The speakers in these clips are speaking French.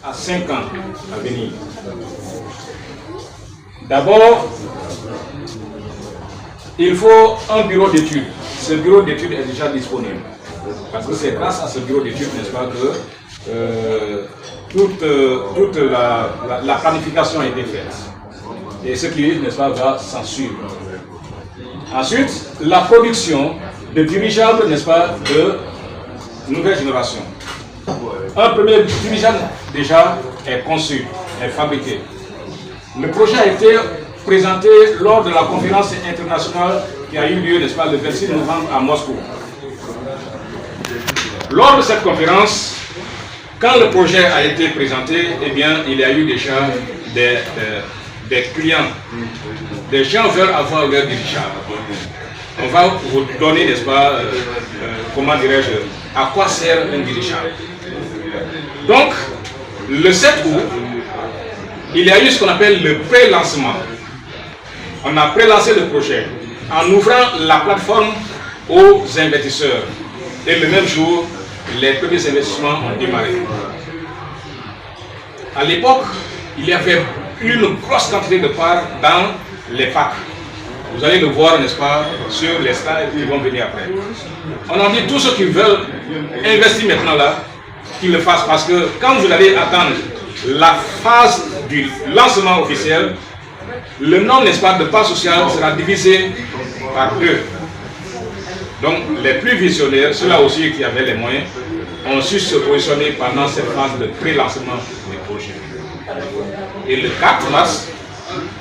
à 5 ans à venir. D'abord, il faut un bureau d'études. Ce bureau d'études est déjà disponible. Parce que c'est grâce à ce bureau d'études, n'est-ce pas, que toute la planification a été faite. Et ce qui, n'est-ce pas, va s'en suivre. Ensuite, la production de dirigeables, n'est-ce pas, de nouvelle génération. Un premier dirigeable déjà est conçu, est fabriqué. Le projet a été présenté lors de la conférence internationale qui a eu lieu, n'est-ce pas, le 26 novembre à Moscou. Lors de cette conférence, quand le projet a été présenté, eh bien, il y a eu déjà des clients. Des gens veulent avoir leur dirigeable. On va vous donner, n'est-ce pas, comment dirais-je, à quoi sert un dirigeable. Donc, le 7 août, il y a eu ce qu'on appelle le pré-lancement. On a pré-lancé le projet en ouvrant la plateforme aux investisseurs. Et le même jour, les premiers investissements ont démarré. À l'époque, il y avait une grosse quantité de parts dans les packs. Vous allez le voir, n'est-ce pas, sur les slides qui vont venir après. On a dit tous ceux qui veulent investir maintenant là, qu'ils le fassent, parce que quand vous allez attendre la phase du lancement officiel, le nombre, n'est-ce pas, de parts sociales sera divisé par 2. Donc les plus visionnaires, ceux-là aussi qui avaient les moyens, ont su se positionner pendant cette phase de pré-lancement du projet. Et le 4 mars,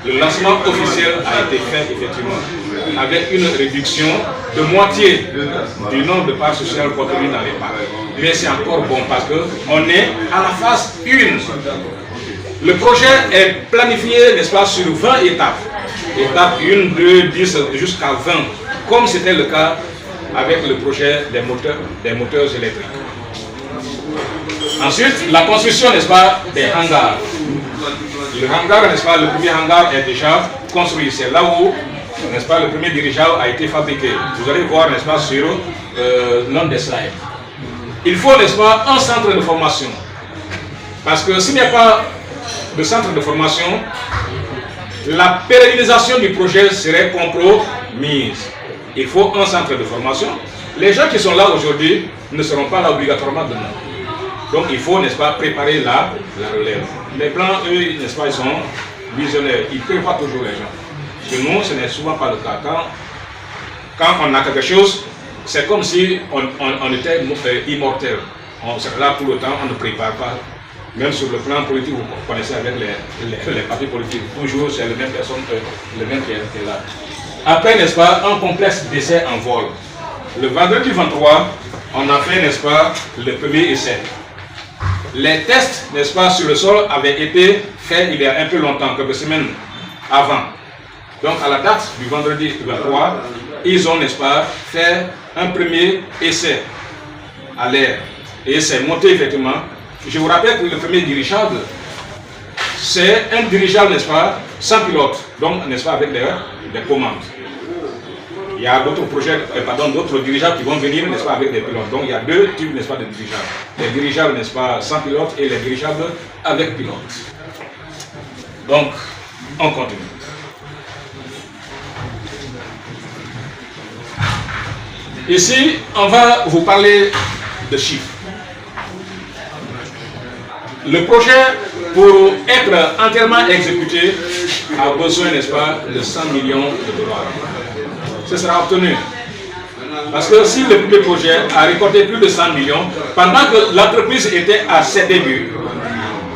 le lancement officiel a été fait effectivement avec une réduction de moitié du nombre de parts sociales contenues dans les parts. Mais c'est encore bon parce qu'on est à la phase 1. Le projet est planifié, n'est-ce pas, sur 20 étapes. Étape 1, 2, 10 jusqu'à 20, comme c'était le cas avec le projet des moteurs électriques. Ensuite, la construction, n'est-ce pas, des hangars. Le hangar, n'est-ce pas, le premier hangar est déjà construit. C'est là où, n'est-ce pas, le premier dirigeable a été fabriqué. Vous allez voir, n'est-ce pas, sur l'un des slides. Il faut, n'est-ce pas, un centre de formation. Parce que s'il n'y a pas de centre de formation, la pérennisation du projet serait compromise. Il faut un centre de formation. Les gens qui sont là aujourd'hui ne seront pas là obligatoirement demain. Donc il faut, n'est-ce pas, préparer la relève. Les plans, eux, n'est-ce pas, ils sont visionnaires. Ils prévoient toujours les gens. Chez nous, ce n'est souvent pas le cas. Quand on a quelque chose, c'est comme si on était immortel. On serait là tout le temps, on ne prépare pas. Même sur le plan politique, vous connaissez avec les partis politiques. Toujours, c'est le même personne, le même qui est là. Après, n'est-ce pas, un complexe d'essai en vol. Le vendredi 23, on a fait, n'est-ce pas, le premier essai. Les tests, n'est-ce pas, sur le sol avaient été faits il y a un peu longtemps, quelques semaines avant. Donc à la date du vendredi 23, ils ont, n'est-ce pas, fait un premier essai à l'air. Et c'est monté effectivement. Je vous rappelle que le premier dirigeable, c'est un dirigeable, n'est-ce pas, sans pilote, donc, n'est-ce pas, avec des commandes. Il y a d'autres projets, d'autres dirigeables qui vont venir, n'est-ce pas, avec des pilotes. Donc il y a 2 types, n'est-ce pas, de dirigeables. Les dirigeables, n'est-ce pas, sans pilote et les dirigeables avec pilote. Donc, on continue. Ici, on va vous parler de chiffres. Le projet, pour être entièrement exécuté, a besoin, n'est-ce pas, de 100 millions de dollars. Ce sera obtenu. Parce que si le premier projet a récolté plus de 100 millions, pendant que l'entreprise était à ses débuts,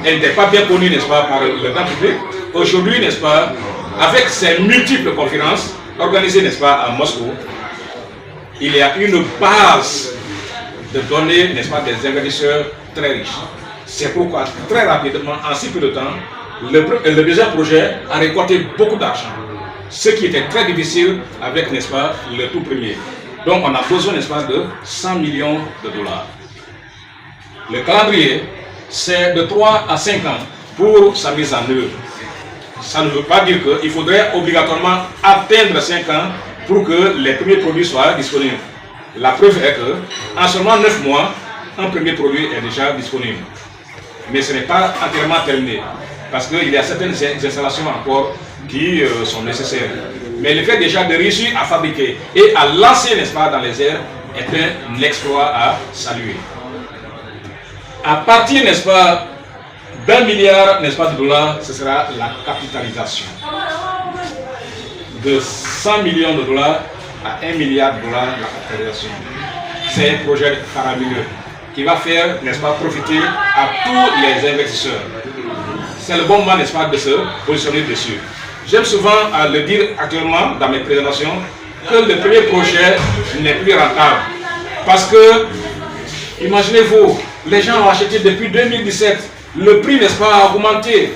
elle n'était pas bien connue, n'est-ce pas, par le grand public, aujourd'hui, n'est-ce pas, avec ses multiples conférences organisées, n'est-ce pas, à Moscou, il y a une base de données, n'est-ce pas, des investisseurs très riches. C'est pourquoi, très rapidement, en si peu de temps, le deuxième projet a récolté beaucoup d'argent. Ce qui était très difficile avec, n'est-ce pas, le tout premier. Donc on a besoin, n'est-ce pas, de 100 millions de dollars. Le calendrier, c'est de 3 à 5 ans pour sa mise en œuvre. Ça ne veut pas dire qu'il faudrait obligatoirement atteindre 5 ans pour que les premiers produits soient disponibles. La preuve est que, en seulement 9 mois, un premier produit est déjà disponible. mais ce n'est pas entièrement terminé. Parce qu'il y a certaines installations encore qui sont nécessaires. Mais le fait déjà de réussir à fabriquer et à lancer, n'est-ce pas, dans les airs, est un exploit à saluer. À partir, n'est-ce pas, d'1 milliard, n'est-ce pas, de dollars, ce sera la capitalisation. De 100 millions de dollars à 1 milliard de dollars, la capitalisation. C'est un projet faramineux qui va faire, n'est-ce pas, profiter à tous les investisseurs. C'est le bon moment, n'est-ce pas, de se positionner dessus. J'aime souvent à le dire actuellement dans mes présentations que le premier projet n'est plus rentable. Parce que, imaginez-vous, les gens ont acheté depuis 2017, le prix, n'est-ce pas, a augmenté.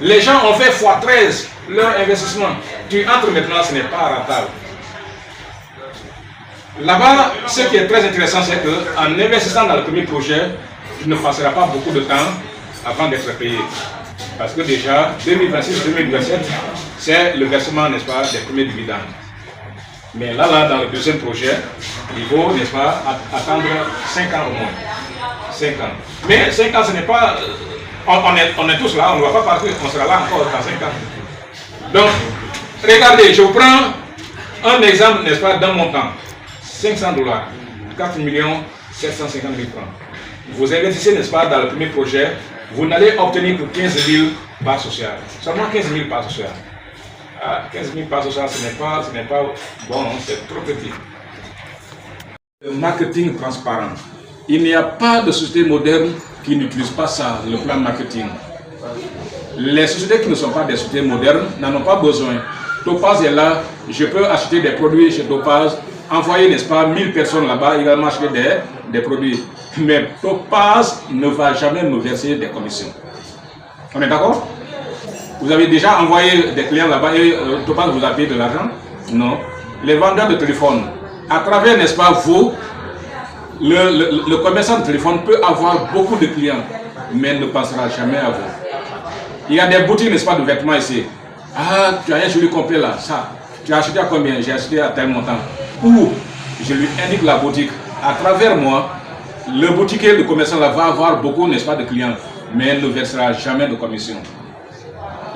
Les gens ont fait x13 leur investissement. Tu entres maintenant, ce n'est pas rentable. Là-bas, ce qui est très intéressant, c'est qu'en investissant dans le premier projet, tu ne passeras pas beaucoup de temps avant d'être payé. Parce que déjà, 2026-2027, c'est le versement, n'est-ce pas, des premiers dividendes. Mais là, dans le deuxième projet, il faut, n'est-ce pas, attendre 5 ans au moins. 5 ans. Mais 5 ans, ce n'est pas... On est tous là, on ne va pas partir, on sera là encore dans 5 ans. Donc, regardez, je vous prends un exemple, n'est-ce pas, d'un montant. 500 $, 4 750 000 francs. Vous investissez, n'est-ce pas, dans le premier projet, vous n'allez obtenir que 15 000 parts sociales. Seulement 15 000 parts sociales. 15 000 parts sociales, ce n'est pas bon, c'est trop petit. Le marketing transparent. Il n'y a pas de société moderne qui n'utilise pas ça, le plan marketing. Les sociétés qui ne sont pas des sociétés modernes n'en ont pas besoin. Topaz est là, je peux acheter des produits chez Topaz, envoyer, n'est-ce pas, 1000 personnes là-bas, également acheter des produits. Mais Topaz ne va jamais me verser des commissions. On est d'accord? Vous avez déjà envoyé des clients là-bas et Topaz vous a payé de l'argent? Non. Les vendeurs de téléphone, à travers, n'est-ce pas, vous, le commerçant de téléphone peut avoir beaucoup de clients, mais ne pensera jamais à vous. Il y a des boutiques, n'est-ce pas, de vêtements ici. Ah, tu as un joli complet là, ça. Tu as acheté à combien? J'ai acheté à tel montant. Ou je lui indique la boutique. À travers moi, le boutiquier, le commerçant là, va avoir beaucoup, n'est-ce pas, de clients, mais ne versera jamais de commission.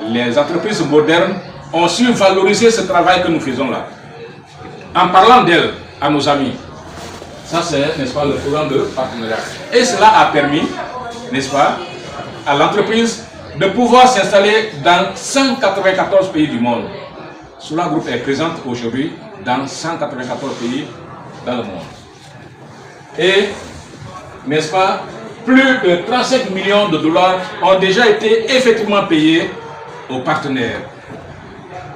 Les entreprises modernes ont su valoriser ce travail que nous faisons là. En parlant d'elles à nos amis. Ça, c'est, n'est-ce pas, le programme de partenariat. Et cela a permis, n'est-ce pas, à l'entreprise de pouvoir s'installer dans 194 pays du monde. Solar Group est présente aujourd'hui dans 194 pays dans le monde. Et, n'est-ce pas, plus de 35 millions de dollars ont déjà été effectivement payés aux partenaires.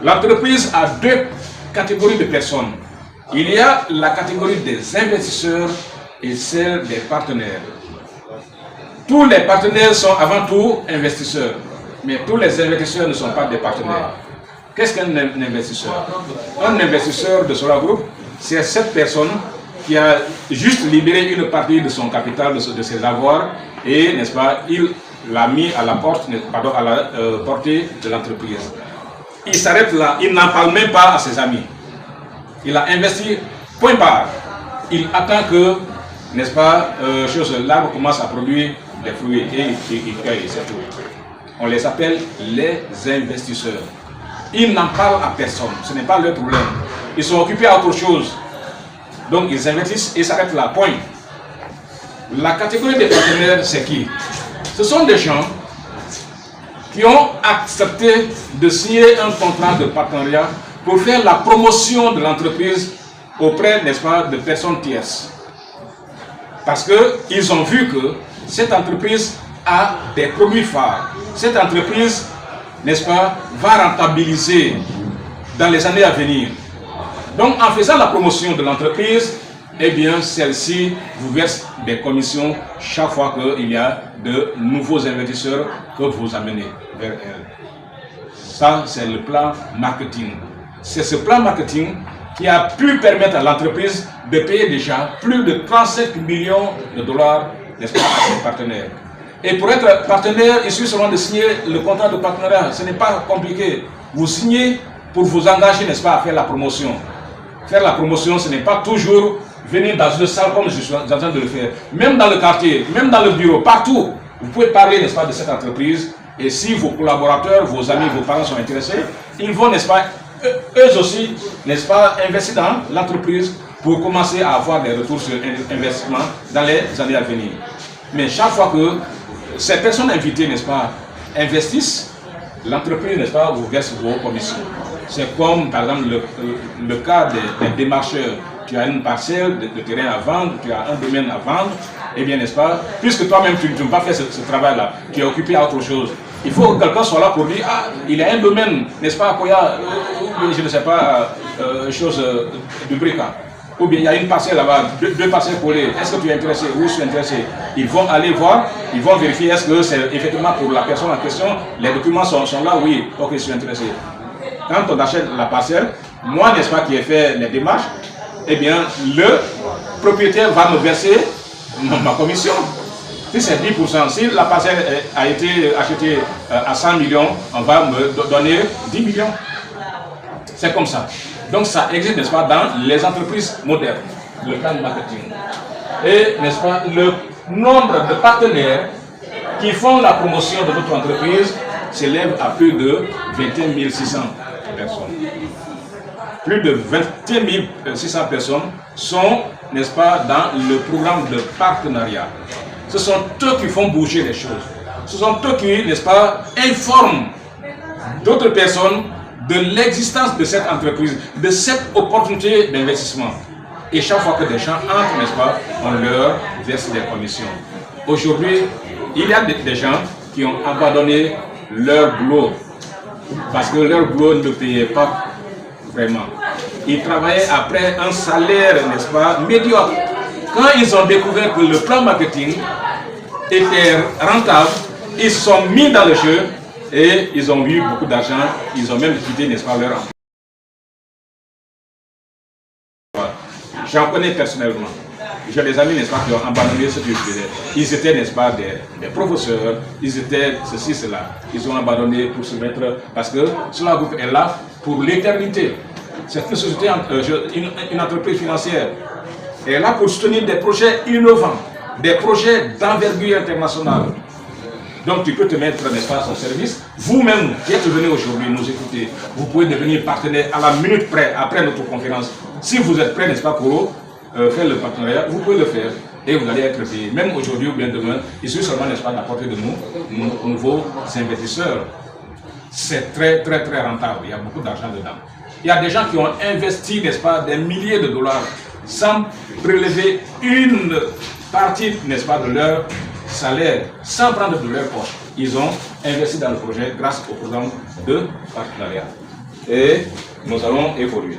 L'entreprise a deux catégories de personnes. Il y a la catégorie des investisseurs et celle des partenaires. Tous les partenaires sont avant tout investisseurs, mais tous les investisseurs ne sont pas des partenaires. Qu'est-ce qu'un investisseur? Un investisseur de Solar Group, c'est cette personne qui a juste libéré une partie de son capital, de ses avoirs, et, n'est-ce pas, il l'a mis à la porte, pardon, à la portée de l'entreprise. Il s'arrête là, il n'en parle même pas à ses amis. Il a investi, point barre. Il attend que, n'est-ce pas, l'arbre commence à produire des fruits et il cueille, c'est tout. On les appelle les investisseurs. Ils n'en parlent à personne, ce n'est pas leur problème. Ils sont occupés à autre chose. Donc ils investissent et s'arrêtent là, point. La catégorie des partenaires, c'est qui? Ce sont des gens qui ont accepté de signer un contrat de partenariat pour faire la promotion de l'entreprise auprès, n'est-ce pas, de personnes tierces. Parce qu'ils ont vu que cette entreprise a des produits phares. Cette entreprise, n'est-ce pas, va rentabiliser dans les années à venir. Donc en faisant la promotion de l'entreprise, eh bien celle-ci vous verse des commissions chaque fois qu'il y a de nouveaux investisseurs que vous amenez vers elle. Ça, c'est le plan marketing. C'est ce plan marketing qui a pu permettre à l'entreprise de payer déjà plus de 35 millions de dollars, n'est-ce pas, à ses partenaires. Et pour être partenaire, il suffit seulement de signer le contrat de partenariat. Ce n'est pas compliqué. Vous signez pour vous engager, n'est-ce pas, à faire la promotion. Faire la promotion, ce n'est pas toujours venir dans une salle comme je suis en train de le faire. Même dans le quartier, même dans le bureau, partout. Vous pouvez parler, n'est-ce pas, de cette entreprise, et si vos collaborateurs, vos amis, vos parents sont intéressés, ils vont, n'est-ce pas, eux aussi, n'est-ce pas, investir dans l'entreprise pour commencer à avoir des retours sur investissement dans les années à venir. Mais chaque fois que ces personnes invitées, n'est-ce pas, investissent, l'entreprise, n'est-ce pas, vous verse vos commissions. C'est comme, par exemple, le cas des démarcheurs. Tu as une parcelle de terrain à vendre, tu as un domaine à vendre, eh bien, n'est-ce pas, puisque toi-même, tu ne peux pas faire ce travail-là, tu es occupé à autre chose. Il faut que quelqu'un soit là pour dire, ah, il y a un domaine, n'est-ce pas, je ne sais pas, chose de brica. Ou bien il y a une parcelle là-bas, deux parcelles collées. Est-ce que tu es intéressé? Oui, je suis intéressé. Ils vont aller voir, ils vont vérifier est-ce que c'est effectivement pour la personne en question, les documents sont là, oui, ok, je suis intéressé. Quand on achète la parcelle, moi, n'est-ce pas, qui ai fait les démarches, eh bien, le propriétaire va me verser ma commission. Si c'est 10%, si la parcelle a été achetée à 100 millions, on va me donner 10 millions. C'est comme ça. Donc ça existe, n'est-ce pas, dans les entreprises modernes, le plan marketing. Et, n'est-ce pas, le nombre de partenaires qui font la promotion de notre entreprise s'élève à plus de 21 600 personnes. Plus de 21 600 personnes sont, n'est-ce pas, dans le programme de partenariat. Ce sont eux qui font bouger les choses. Ce sont eux qui, n'est-ce pas, informent d'autres personnes de l'existence de cette entreprise, de cette opportunité d'investissement. Et chaque fois que des gens entrent, n'est-ce pas, on leur verse des commissions. Aujourd'hui, il y a des gens qui ont abandonné leur boulot parce que leur boulot ne payait pas vraiment. Ils travaillaient après un salaire, n'est-ce pas, médiocre. Quand ils ont découvert que le plan marketing était rentable, ils se sont mis dans le jeu et ils ont eu beaucoup d'argent. Ils ont même quitté, n'est-ce pas, leur emploi. J'en connais personnellement. J'ai des amis, n'est-ce pas, qui ont abandonné ce qu'ils faisaient. Ils étaient, n'est-ce pas, des professeurs, ils étaient ceci, cela. Ils ont abandonné pour se mettre, parce que cela groupe est là pour l'éternité. C'est une société, une entreprise financière. Elle est là pour soutenir des projets innovants, des projets d'envergure internationale. Donc tu peux te mettre, n'est-ce pas, à son service. Vous-même qui êtes venu aujourd'hui nous écouter, vous pouvez devenir partenaire à la minute près, après notre conférence. Si vous êtes prêt, n'est-ce pas, pour faire le partenariat, vous pouvez le faire et vous allez être payé. Même aujourd'hui ou bien demain, il suffit seulement, n'est-ce pas, d'apporter de nous nouveaux investisseurs. C'est très, très, très rentable. Il y a beaucoup d'argent dedans. Il y a des gens qui ont investi, n'est-ce pas, des milliers de dollars sans prélever une partie, n'est-ce pas, de leur salaire, sans prendre de leur poche. Ils ont investi dans le projet grâce au programme de partenariat. Et nous allons évoluer.